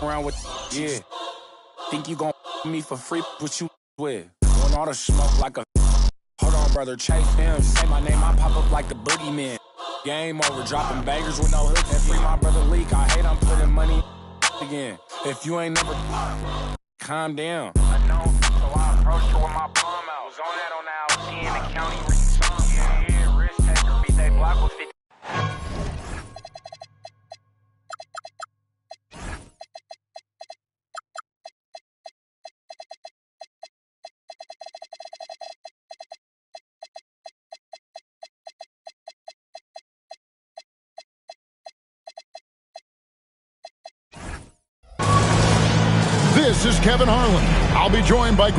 around with, yeah. Think you gon' me for free, what you with? Doing all the smoke like a, hold on, brother, chase him. Say my name, I pop up like the boogeyman. Game over, dropping bangers with no hook. And free my brother Leak, I hate I'm putting money again. If you ain't never, calm down. I know, so I approached her with my palm out. Was on that on the LG in the county, reading songs. Yeah, risk taker, beat they block with 50. This is Kevin Harlan. I'll be joined by...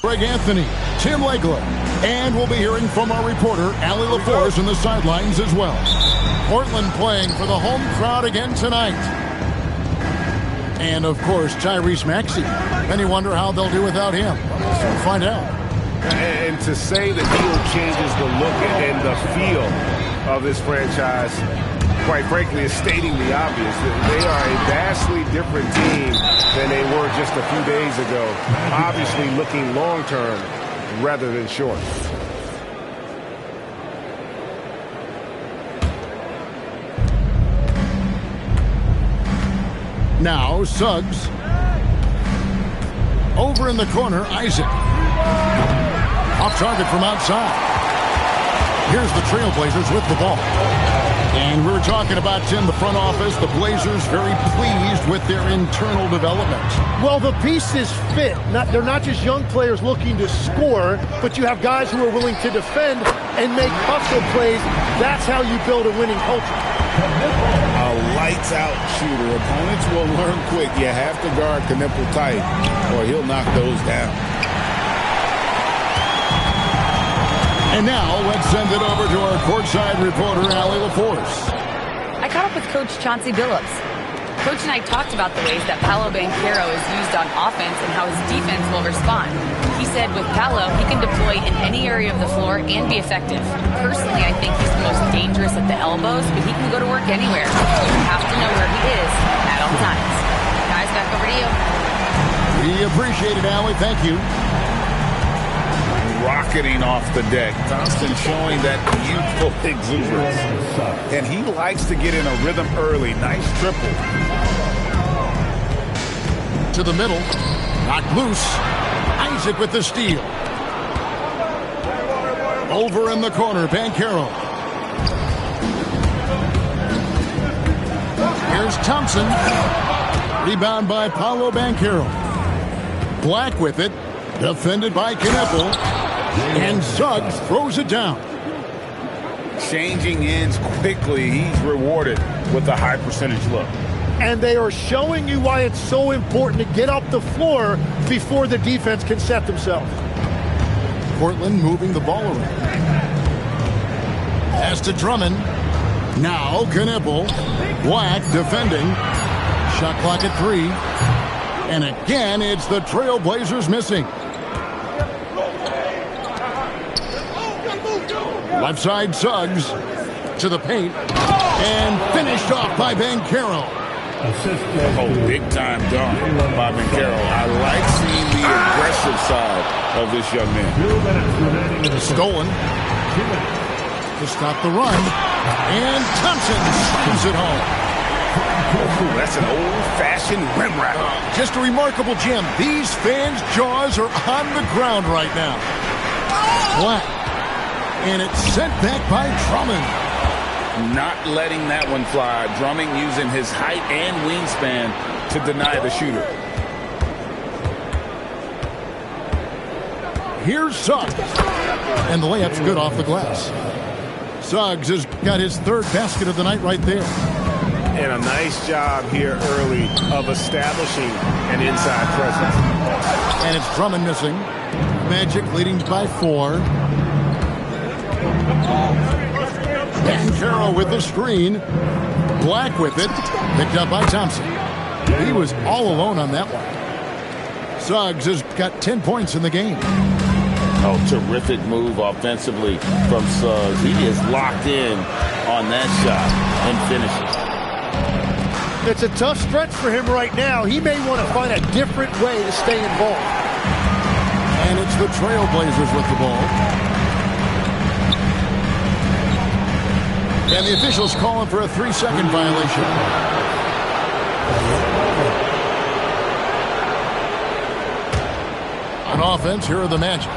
Greg Anthony, Tim Legler, and we'll be hearing from our reporter, Allie LaForce, in the sidelines as well. Portland playing for the home crowd again tonight. And, of course, Tyrese Maxey. And you wonder how they'll do without him. We'll find out. And to say that Neal changes the look and the feel of this franchise, quite frankly, is stating the obvious. They are a vastly different team than they were just a few days ago. Obviously looking long-term rather than short. Now, Suggs. Over in the corner, Isaac. Off target from outside. Here's the Trailblazers with the ball. And we were talking about, Tim, the front office, the Blazers very pleased with their internal development. Well, the pieces fit. They're not just young players looking to score, but you have guys who are willing to defend and make hustle plays. That's how you build a winning culture. A lights-out shooter. Opponents will learn quick. You have to guard Knipple tight, or he'll knock those down. And now, let's send it over to our courtside reporter, Allie LaForce. I caught up with Coach Chauncey Billups. Coach and I talked about the ways that Paolo Banchero is used on offense and how his defense will respond. He said with Paolo, he can deploy in any area of the floor and be effective. Personally, I think he's the most dangerous at the elbows, but he can go to work anywhere. You have to know where he is at all times. Guys, back over to you. We appreciate it, Allie. Thank you. Rocketing off the deck. Thompson showing that youthful exuberance. And he likes to get in a rhythm early. Nice triple. To the middle. Knocked loose. Isaac with the steal. Over in the corner, Banchero. Here's Thompson. Rebound by Paolo Banchero. Black with it. Defended by Knipple. And Suggs throws it down. Changing ends quickly. He's rewarded with a high percentage look. And they are showing you why it's so important to get up the floor before the defense can set themselves. Portland moving the ball around. Pass to Drummond. Now Knipple. Black defending. Shot clock at 3. And again, it's the Trailblazers missing. Left side Suggs to the paint. And finished off by Banchero. Oh, big-time dunk by Banchero. I like seeing the aggressive side of this young man. Stolen. To stop the run. And Thompson slams it home. Ooh, that's an old-fashioned rim wrap. Just a remarkable gem. These fans' jaws are on the ground right now. Black. And it's sent back by Drummond. Not letting that one fly. Drummond using his height and wingspan to deny the shooter. Here's Suggs. And the layup's good off the glass. Suggs has got his third basket of the night right there. And a nice job here early of establishing an inside presence. And it's Drummond missing. Magic leading by 4. Banchero with the screen. Black with it. Picked up by Thompson. He was all alone on that one. Suggs has got 10 points in the game. Oh, terrific move offensively from Suggs. He is locked in on that shot and finishes. It's a tough stretch for him right now. He may want to find a different way to stay involved. And it's the Trailblazers with the ball. And the officials calling for a 3-second violation. On offense, here are the Magic.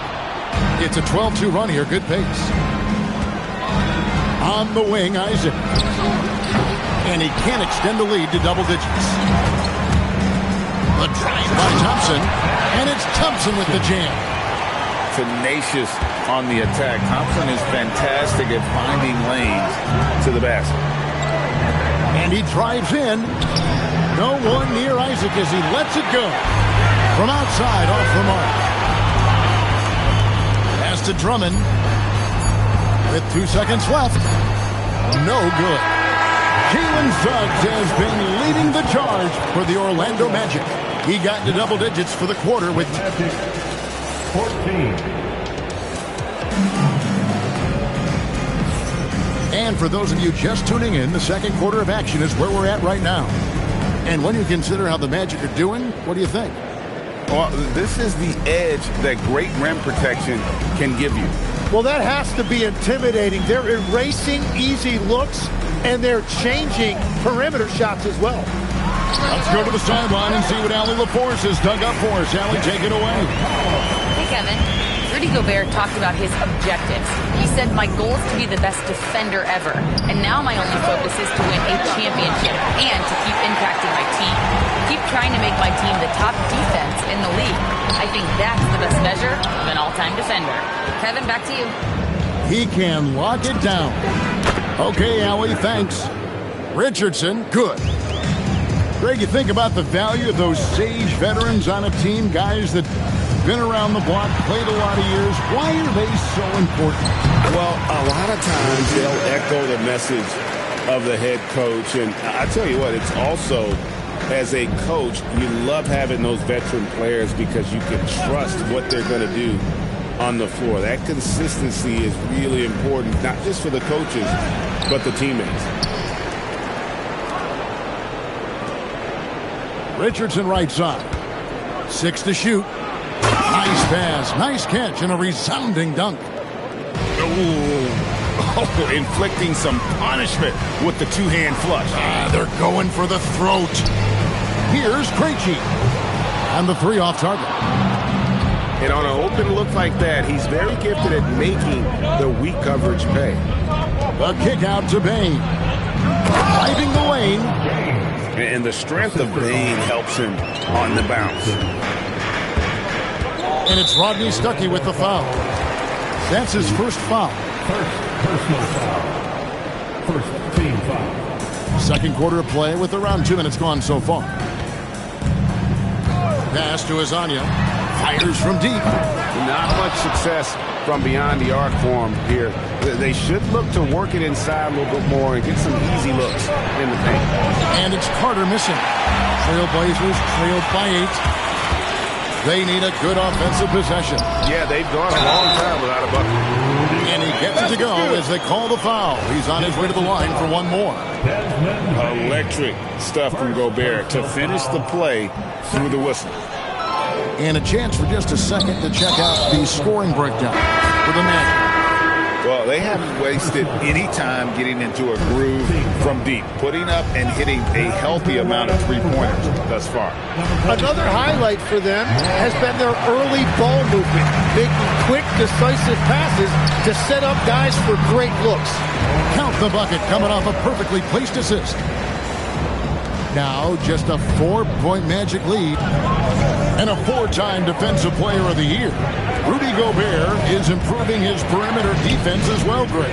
It's a 12-2 run here. Good pace. On the wing, Isaac. And he can't extend the lead to double digits. The drive by Thompson. And it's Thompson with the jam. Tenacious on the attack. Thompson is fantastic at finding lanes to the basket. And he drives in. No one near Isaac as he lets it go. From outside, off the mark. Pass to Drummond. With 2 seconds left. No good. Jalen Suggs has been leading the charge for the Orlando Magic. He got into double digits for the quarter with 14. And for those of you just tuning in, the second quarter of action is where we're at right now. And when you consider how the Magic are doing, what do you think? Well, this is the edge that great rim protection can give you. Well, that has to be intimidating. They're erasing easy looks, and they're changing perimeter shots as well. Let's go to the sideline and see what Allie LaForce has dug up for us. Allie, take it away. Hey, Kevin. Rudy Gobert talked about his objectives. He said, my goal is to be the best defender ever. And now my only focus is to win a championship and to keep impacting my team. Keep trying to make my team the top defense in the league. I think that's the best measure of an all-time defender. Kevin, back to you. He can lock it down. Okay, Allie, thanks. Richardson, good. Greg, you think about the value of those sage veterans on a team, guys that been around the block, played a lot of years. Why are they so important? Well, a lot of times they'll echo the message of the head coach. And I tell you what, it's also, as a coach, you love having those veteran players because you can trust what they're going to do on the floor. That consistency is really important, not just for the coaches, but the teammates. Richardson right side. 6 to shoot. Nice pass, nice catch, and a resounding dunk. Oh, inflicting some punishment with the two-hand flush. They're going for the throat. Here's Krejci. And the 3 off target. And on an open look like that, he's very gifted at making the weak coverage pay. The kick out to Bane. Driving the lane. And the strength of Bane helps him on the bounce. And it's Rodney Stuckey with the foul. That's his first foul. Personal foul. First team foul. Second quarter of play with around 2 minutes gone so far. Pass to Azania. Fires from deep. Not much success from beyond the arc for him here. They should look to work it inside a little bit more and get some easy looks in the paint. And it's Carter missing. Trailblazers trailed by 8. They need a good offensive possession. Yeah, they've gone a long time without a bucket. And he gets it to go as they call the foul. He's on his way to the line for one more. Electric stuff from Gobert to finish the play through the whistle. And a chance for just a second to check out the scoring breakdown for the Magic. Well, they haven't wasted any time getting into a groove from deep, putting up and hitting a healthy amount of three-pointers thus far. Another highlight for them has been their early ball movement, making quick, decisive passes to set up guys for great looks. Count the bucket coming off a perfectly placed assist. Now just a 4-point Magic lead and a 4-time Defensive Player of the Year. Rudy Gobert is improving his perimeter defense as well, Greg.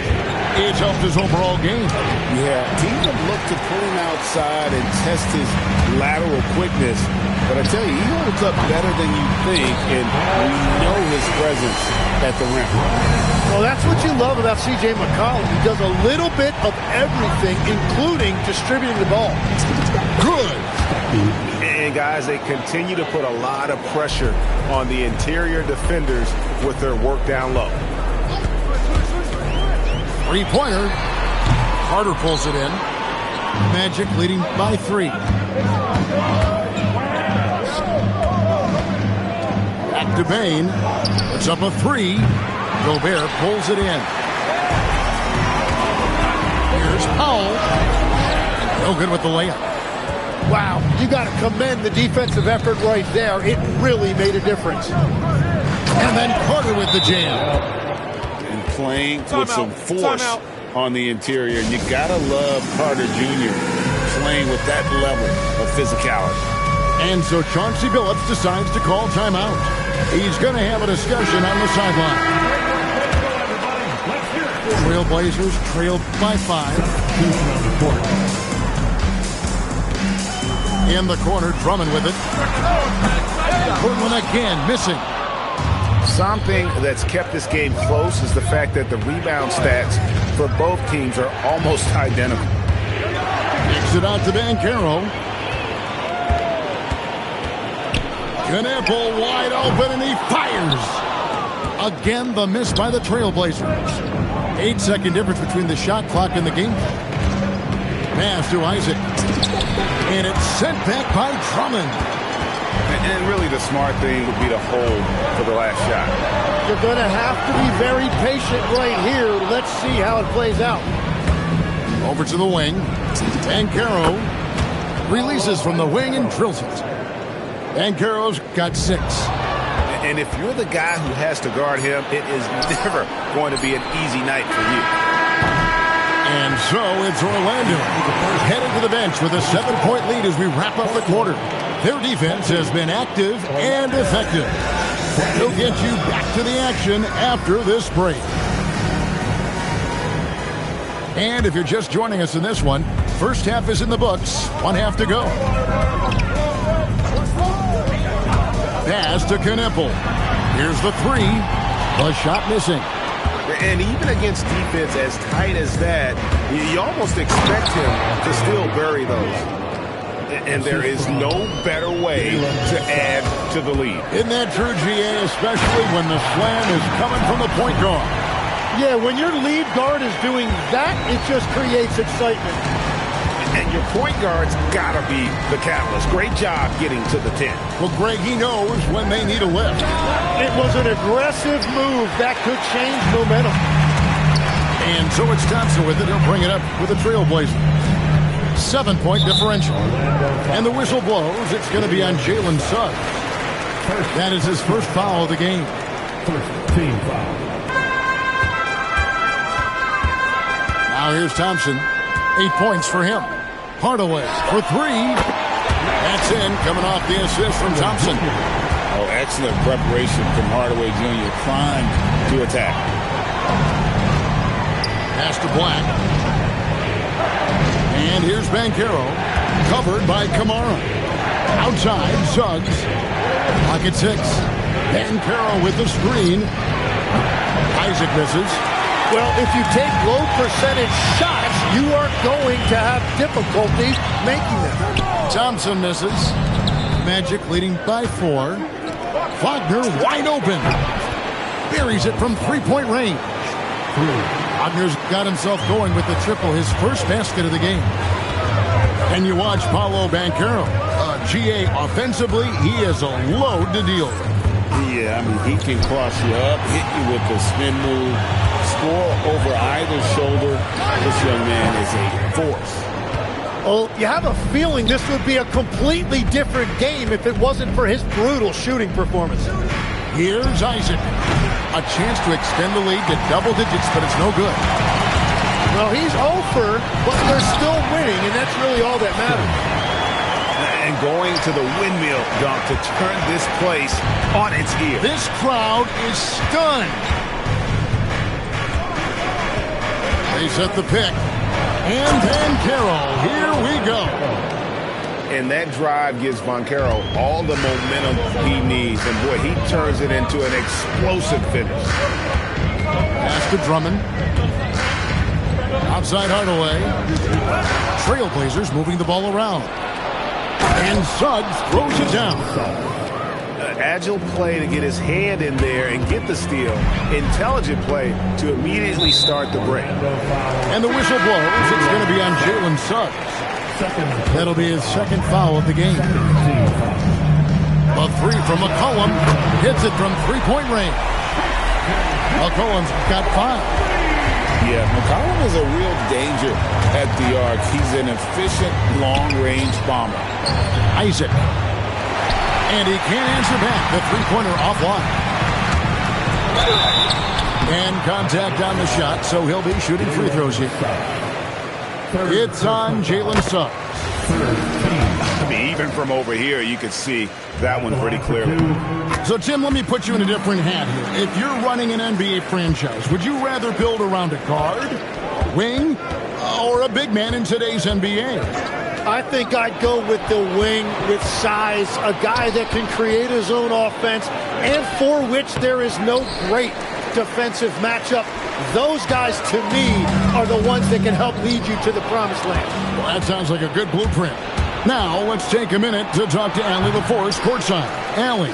It's helped his overall game. Yeah, teams have looked to pull him outside and test his lateral quickness. But I tell you, he holds up better than you think, and we know his presence at the rim. Well, that's what you love about C.J. McCollum. He does a little bit of everything, including distributing the ball. Good. And, guys, they continue to put a lot of pressure on the interior defenders with their work down low. Three-pointer. Carter pulls it in. Magic leading by 3. Back to Bane. It's up a 3. Gobert pulls it in. Here's Powell. No good with the layup. Wow, you got to commend the defensive effort right there. It really made a difference. And then Carter with the jam. And playing with some force on the interior. You got to love Carter Jr. playing with that level of physicality. And so Chauncey Billups decides to call timeout. He's going to have a discussion on the sideline. Trailblazers trailed by 5. In the corner, Drummond with it. Portland again missing. Something that's kept this game close is the fact that the rebound stats for both teams are almost identical. Kicks it out to Banchero. Knappel wide open and he fires. Again, the miss by the Trailblazers. 8-second difference between the shot clock and the game. Pass to Isaac. And it's sent back by Drummond. And really the smart thing would be to hold for the last shot. You're going to have to be very patient right here. Let's see how it plays out. Over to the wing. Banchero releases from the wing and drills it. Banchero's got 6. And if you're the guy who has to guard him, it is never going to be an easy night for you. And so it's Orlando headed to the bench with a 7-point lead as we wrap up the quarter. Their defense has been active and effective. We'll get you back to the action after this break. And if you're just joining us in this one, first half is in the books. 1 half to go. Pass to Knappel. Here's the 3. The shot missing. And even against defense as tight as that, you almost expect him to still bury those. And there is no better way to add to the lead. Isn't that true, GA, especially when the slam is coming from the point guard? Yeah, when your lead guard is doing that, it just creates excitement. And your point guard's got to be the catalyst. Great job getting to the 10. Well, Greg, he knows when they need a lift. It was an aggressive move that could change momentum. And so it's Thompson with it. He'll bring it up with the Trailblazers. 7-point differential. And the whistle blows. It's going to be on Jalen Suggs. That is his first foul of the game. First team foul. Now here's Thompson. 8 points for him. Hardaway for 3. That's in, coming off the assist from Thompson. Oh, excellent preparation from Hardaway Jr. Primed to attack. Pass to Black. And here's Banchero. Covered by Kamara. Outside, Suggs. Pocket 6. Banchero with the screen. Isaac misses. Well, if you take low percentage shots, you are going to have difficulty making them. Thompson misses. Magic leading by 4. Wagner wide open. Buries it from 3-point range. Wagner's got himself going with the triple, his first basket of the game. And you watch Paolo Banchero. GA offensively, he is a load to deal with. Yeah, I mean, he can cross you up, hit you with the spin move, score over either shoulder. This young man is a force. Well, you have a feeling this would be a completely different game if it wasn't for his brutal shooting performance. Here's Isaac. A chance to extend the lead to double digits, but it's no good. Well, he's over, but they're still winning, and that's really all that matters. And going to the windmill dunk to turn this place on its ear. This crowd is stunned. They set the pick. And Banchero, here we go. And that drive gives Banchero all the momentum he needs. And, boy, he turns it into an explosive finish. Pass to Drummond. Outside Hardaway. Trailblazers moving the ball around. And Suggs throws it down. Agile play to get his hand in there and get the steal. Intelligent play to immediately start the break. And the whistle blows. It's going to be on Jalen Suggs. That'll be his second foul of the game. A three from McCollum. Hits it from three-point range. McCollum's got 5. Yeah, McCollum is a real danger at the arc. He's an efficient long-range bomber. Isaac. And he can't answer back. The three-pointer offline. And contact on the shot, so he'll be shooting free throws here. It's on Jalen Suggs. I mean, even from over here, you could see that one pretty clearly. So, Tim, let me put you in a different hat here. If you're running an NBA franchise, would you rather build around a guard, wing, or a big man in today's NBA? I think I'd go with the wing with size, a guy that can create his own offense, and for which there is no great defensive matchup. Those guys, to me, are the ones that can help lead you to the promised land. Well, that sounds like a good blueprint. Now, let's take a minute to talk to Allie LaForce courtside. Allie.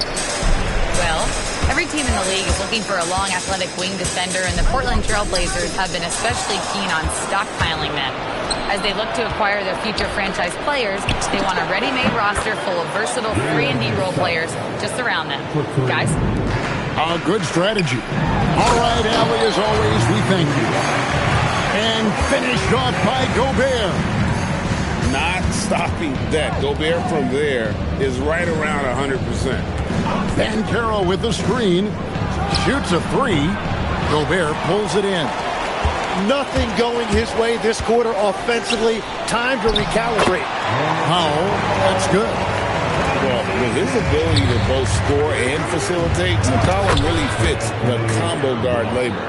Well, every team in the league is looking for a long, athletic wing defender, and the Portland Trailblazers have been especially keen on stockpiling them. As they look to acquire their future franchise players, they want a ready-made roster full of versatile 3-and-D role players to surround them. Guys? A good strategy. All right, Allie, as always, we thank you. And finished off by Gobert. Not stopping that. Gobert from there is right around 100%. Banchero with the screen. Shoots a three. Gobert pulls it in. Nothing going his way this quarter offensively. Time to recalibrate. Powell, that's good. Well, with his ability to both score and facilitate, McCollum really fits the combo guard label.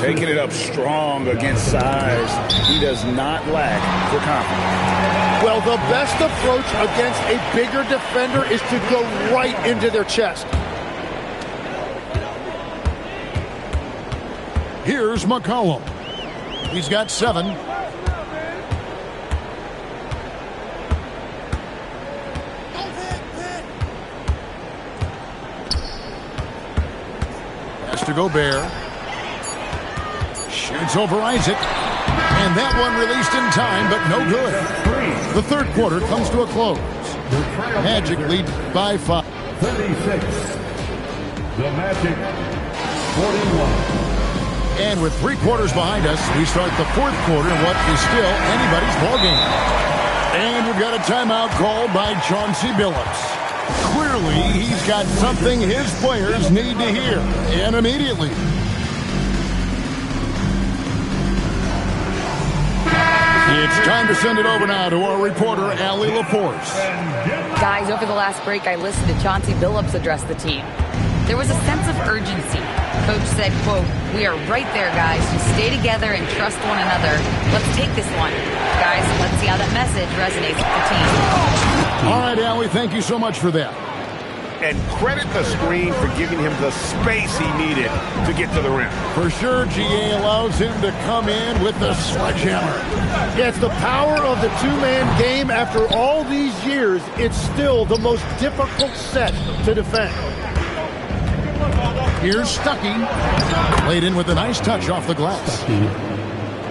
Taking it up strong against size, he does not lack for confidence. Well, the best approach against a bigger defender is to go right into their chest. Here's McCollum. He's got 7. Pass to Gobert. Shoots over Isaac. And that one released in time, but no good. The third quarter comes to a close. Magic lead by 5. 36. The Magic 41. And with 3 quarters behind us, we start the fourth quarter in what is still anybody's ballgame. And we've got a timeout called by Chauncey Billups. Clearly, he's got something his players need to hear, and immediately. It's time to send it over now to our reporter, Allie LaForce. Guys, over the last break, I listened to Chauncey Billups address the team. There was a sense of urgency. Coach said, quote, "We are right there, guys. Just stay together and trust one another. Let's take this one. Guys, let's see how that message resonates with the team." All right, Allie, thank you so much for that. And credit the screen for giving him the space he needed to get to the rim. For sure, GA allows him to come in with the sledgehammer. Yeah, it's the power of the two-man game. After all these years, it's still the most difficult set to defend. Here's Stuckey. Laid in with a nice touch off the glass.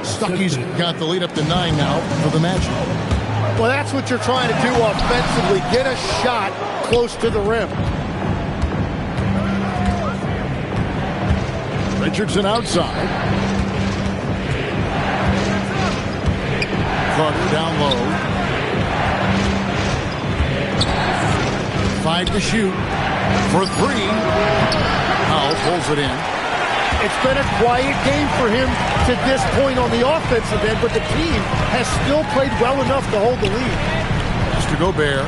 Stuckey's got the lead up to 9 now for the Magic. Well, that's what you're trying to do offensively. Get a shot close to the rim. Richardson outside. Carter down low. 5 to shoot. For 3. Powell pulls it in. It's been a quiet game for him to this point on the offensive end, but the team has still played well enough to hold the lead. Mr. Gobert.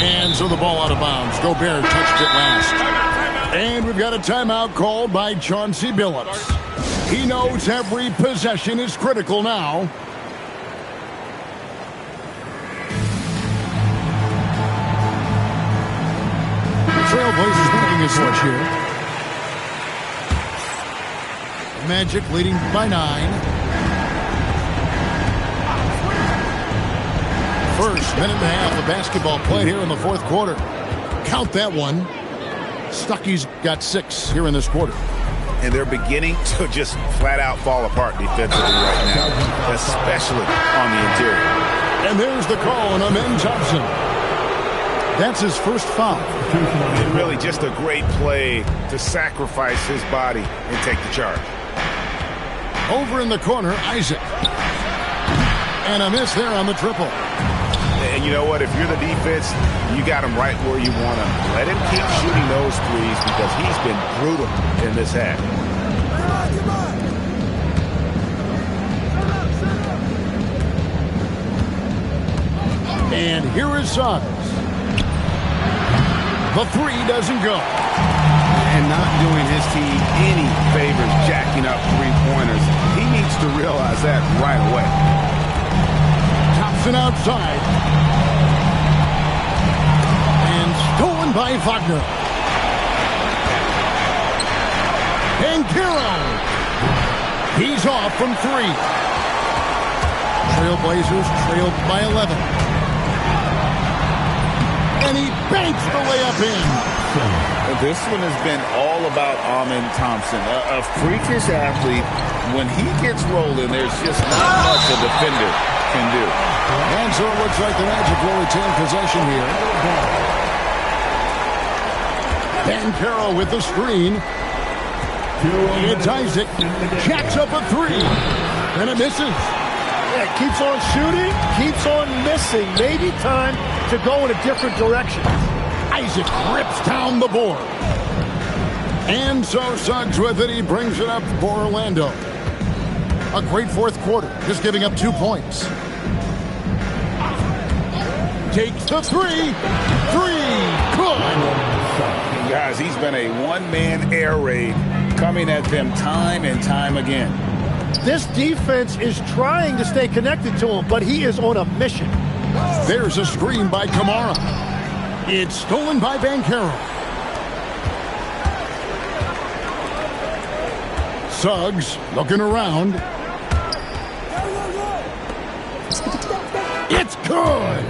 And so the ball out of bounds. Gobert touched it last. And we've got a timeout called by Chauncey Billups. He knows every possession is critical now. The Trailblazers making a switch here. Magic leading by 9. First minute and a half of basketball played here in the fourth quarter. Count that one. Stuckey's got 6 here in this quarter. And they're beginning to just flat out fall apart defensively right now, especially on the interior. And there's the call on Amen Thompson. That's his first foul. And really just a great play to sacrifice his body and take the charge. Over in the corner, Isaac. And a miss there on the triple. And you know what? If you're the defense, you got him right where you want him. Let him keep shooting those threes because he's been brutal in this half. And here is Suggs. The 3 doesn't go. And not doing his team any favors jacking up three-pointers. He needs to realize that right away. Thompson outside. And stolen by Wagner. Banchero. He's off from 3. Trailblazers trailed by 11. And he banks the layup in. This one has been all about Amen Thompson, a freakish athlete. When he gets rolling, there's just not much a defender can do. And so it looks like the Magic will retain possession here. Banchero with the screen. It's Isaac. Jacks up a 3. And it misses. Yeah, keeps on shooting, keeps on missing. Maybe time to go in a different direction. Isaac rips down the board. And so Suggs with it. He brings it up for Orlando. A great fourth quarter, just giving up 2 points. Takes the 3. 3. Good. Guys, he's been a one-man air raid coming at them time and time again. This defense is trying to stay connected to him, but he is on a mission. There's a screen by Kamara. It's stolen by Banchero. Suggs looking around. It's good.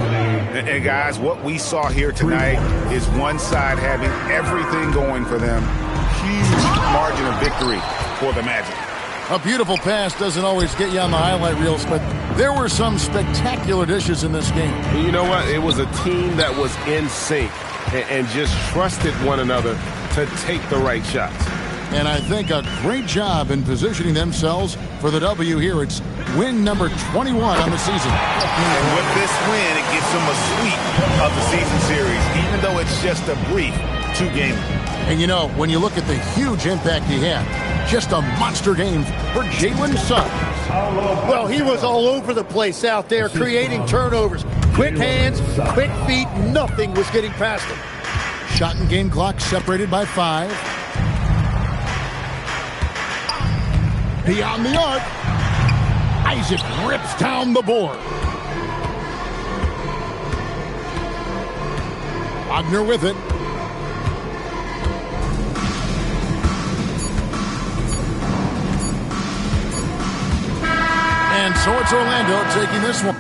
And guys, what we saw here tonight is one side having everything going for them. Huge margin of victory for the Magic. A beautiful pass doesn't always get you on the highlight reels, but there were some spectacular dishes in this game. You know what? It was a team that was in sync and just trusted one another to take the right shots. And I think a great job in positioning themselves for the W here. It's win number 21 on the season. And with this win, it gives them a sweep of the season series, even though it's just a brief 2-game. And you know, when you look at the huge impact he had, just a monster game for Jalen Suggs. Well, he was all over the place out there, creating turnovers. Quick hands, quick feet, nothing was getting past him. Shot and game clock separated by 5. Beyond the arc, Isaac rips down the board. Wagner with it. And so it's Orlando taking this one.